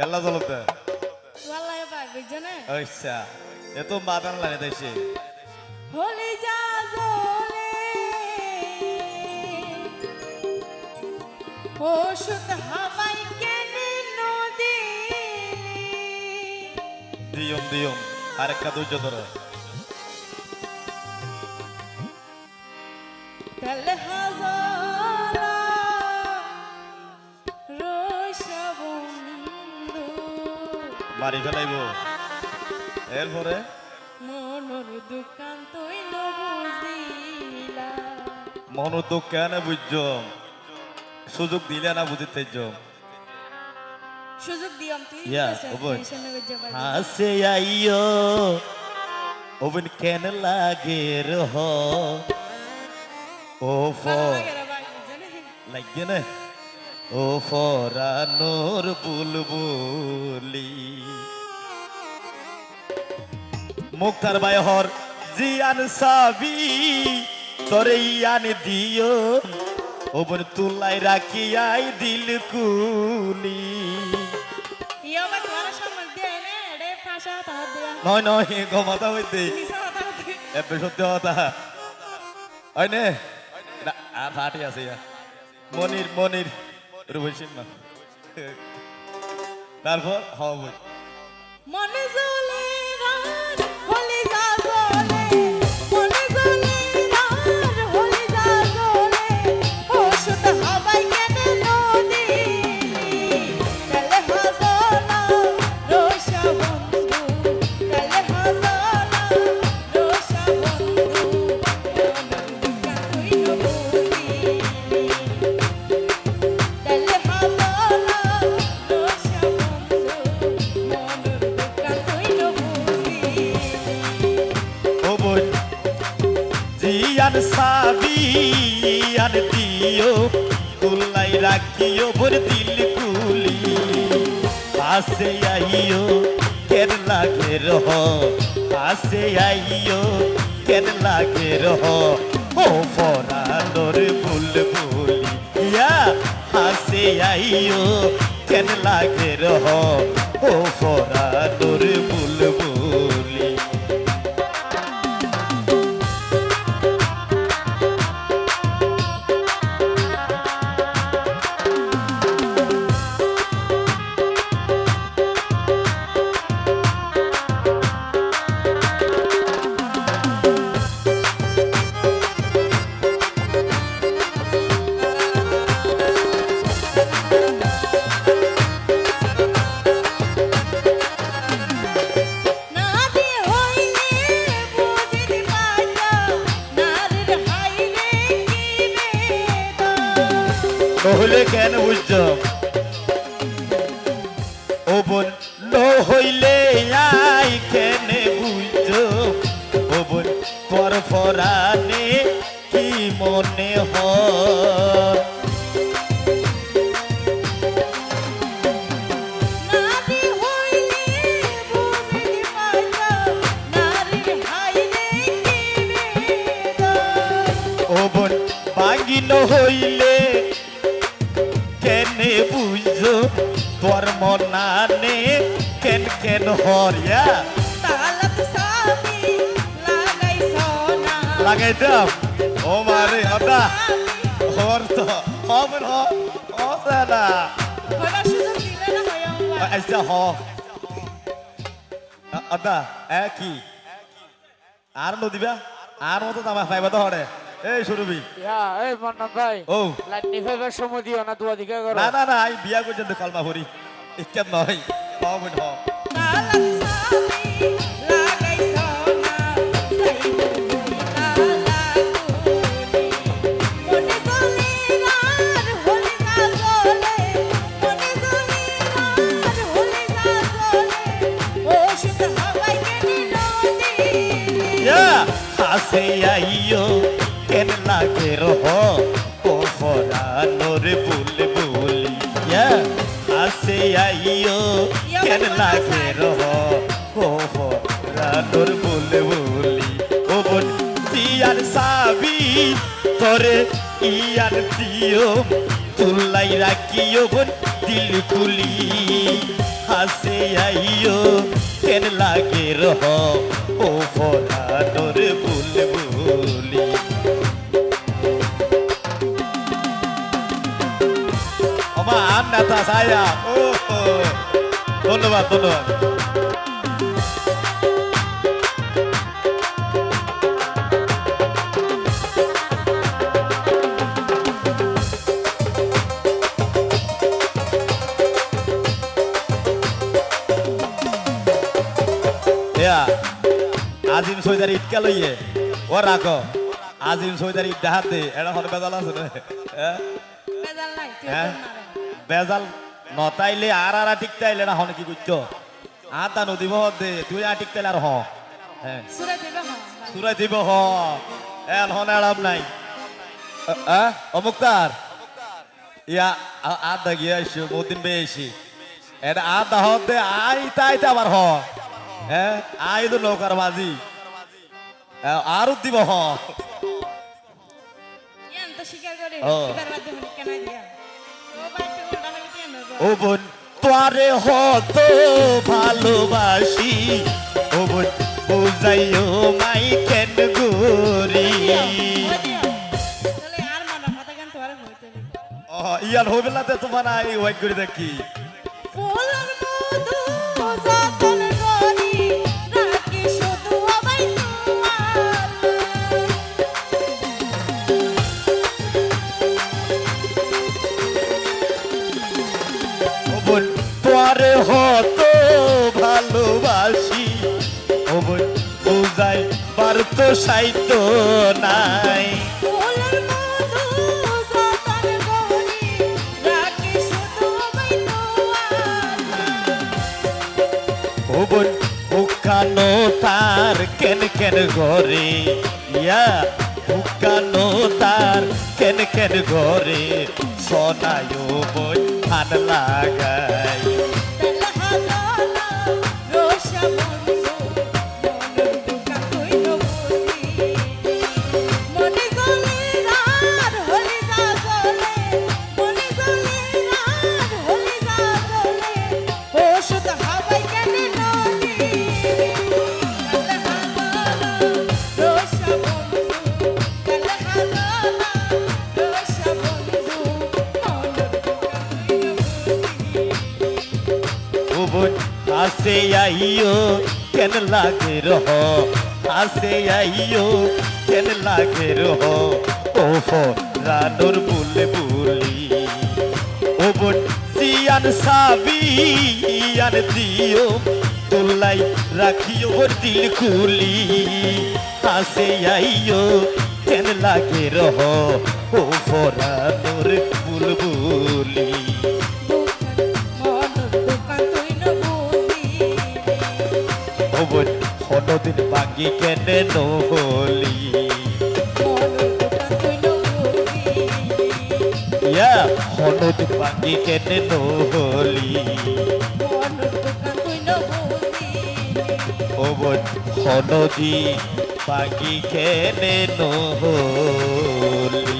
খেলা চলতে ওয়াল্লাহি ভাই বুঝছো না আচ্ছা এ তো বাদান লাগে দেশে হলি যা জলে ওষুধ হাওয়াই কেনে নদী দিয়ম দিয়ম আরেকটা ধৈর্য ধরো তালে হাজারা রোষা বন্ধু মারি ফেলাইব এরপরে মনোর দোকান তুই বুঝিলা মন তো কেন বুঝছ সুযোগ দিলে না বুঝিতে সুযোগ দিয়ম তুই Yeah, ওবন। হাসে আইও ওবন কেন লাগে রহ ও ফর লাগে না ও ফরানোর বুলবুলি মুক্তার বাইহর জিয়ান সাবি তরে ইয়ান দিও ওবন তুলাই রাখি আই দিল কুলি নয় নয় গমাতা হইতে এবে সত্যি কথা ওই নে আর ফাটি আছে মনির মনির রুবেল সিংহ তারপর হবে মনে জ্বলে রাত হলি যা জ্বলে মনে জ্বলে রাত হলি যা জ্বলে ওষুধ হাওয়াই কেনে নদী কালে হাজালা রোষা বন্ধু কালে হাজালা রোষা বন্ধু মনের দোকান তুই বুঝিলি কালে হাজালা রোষা বন্ধু মনের দোকান তুই বুঝিলি ও বই জিয়ান সাবি আর দিও তুলাই রাখিও ভর দিল কুলি পাশে আইও কেন লাগে রহ পাশে আইও কেন লাগে রহ ও ফরানোর বুলবুলি ইয়া হাসে আইও কেন লাগে রহ ও ফরানোর বুলবুলি নাদি হইলে বুঝিতে পাইতা নারীর হাইলে কি বেদনা নহলে কেন বুঝছ ও বোন নহইলে আই কেন বুঝছ ও বোন তোর ফরানে কি মনে হয় নাদি হইলে বুঝিতে পাইতা নারীর হাইলে কি বেদনা ও বোন বাঙ্গিন হইলে কেনে বুঝছ তোর মনানে কেন কেন হরিয়া তালাত সামি লাগাই সোনা লাগাই দাম ও মারে অদা হর তো হবেন হবে না হইবার সুযোগ দিলে না হইম আচ্ছা হ অদা কি আর নদিবা আর মতো তামা পাইবা তো হরে এই সুরবি ইয়া এই মান্না ভাই ও লাইট নিভাইবার সময় দিও না দুয়া দিকে করো না না না আমি বিয়া করছেন কলমা ভরি ইচ্ছাত নয় হবেন হ তালাত সামি লাগাই সোনা সাই তালা কুলি মনে জ্বলে রাত হলি যা জ্বলে মনে জ্বলে রাত হলি যা জ্বলে ওষুধ হাওয়াই কেনে নদী ইয়া হাসে আইও কেন লাগে রহ ও ফরানোর বুলবুলি ইয়া হাসে আইও কেন লাগে রহ ও ফরানোর বুলবুলি ও বোন দিয়ার সাবি তোরে ইয়ার দিও তুলাই রাখিও বোন দিল খুলি হাসে আইও কেন লাগে রহ ও ফরানোর বুলবুলি ওমা আর নেতা সায়া ও ধন্যবাদ ধন্যবাদ আজিম সৈদার ইটকা লইয়ে ও রাখো আজিম সৈদার ইট হাতে এটা হলে বেজাল আছে না বেজাল নাই তুই হ্যাঁ? তোর মারে। বেজাল নতাইলে আর টিকতাইলে না হনে কি করছো আতা নদী বহর দে তুই আর টিকতাইলে আর হ্যাঁ সুরে দিবে হ্যাঁ সুরাই দিব এন হনে আরাম নাই অমুক্তার ইয়া আদা গিয়ে আসছো বহুদিন বেশি এটা আদা হত দে আইতে আবার হ্যাঁ আই তো নৌকার বাজি আরো দিব ইয়ান তো স্বীকার করে ও। এবার বাদ দে কেন দিয়া ও বাইতে উল্টা হলে কেন ও বোন তোরে হত ভালোবাসি ও বোন বুঝাইও মাই কেন গোরি তাহলে আর মানা মাথা কেন তোর হইতে ইয়ার হইবেলাতে তোমার এই ওয়াইট করে দেখি ফুলের মধু যতন করি রাখি শুধু আমায় ও বোন তোরে হত ভালোবাসি ও বোন বুঝাই পারতো সাইতো নাই ফুলের মধু যতন করি রাখি শুধু আমায় ও বোন উকানো তার কেন কেন ঘরে ইয়া উকানো তার কেন কেন ঘরে সোনায় বোন ধান লাগাই তেল হাজানা রোশা বন্ধু মনের দুকা তুই নবুঝি মনে জলে রাত হলি যা জলে মনে জলে রাত হলি যা জলে ও শুধ হাওয়াই কেন নদী তেল হাজানা রোশা বন্ধু তেল হাজানা রোশা বন্ধু মনের দুকা তুই নবুঝি ও বোন হাসে আইও কেন লাগে রহ হাসে আইও কেন লাগে রহ ও রানোর বুলবুলি ও বোন সিয়ান সাবি ইয়ান দিও তোলাই রাখিও ওর দিল খুলি হাসে আইও কেন লাগে রহ ও রানোর বুলবুলি ও বোন হনদিন বাঙ্গি কেনে নহলি ইয়া হনদিন বাঙ্গি কেনে নহলি ও বোন হনদি বাঙ্গি কেনে নহলি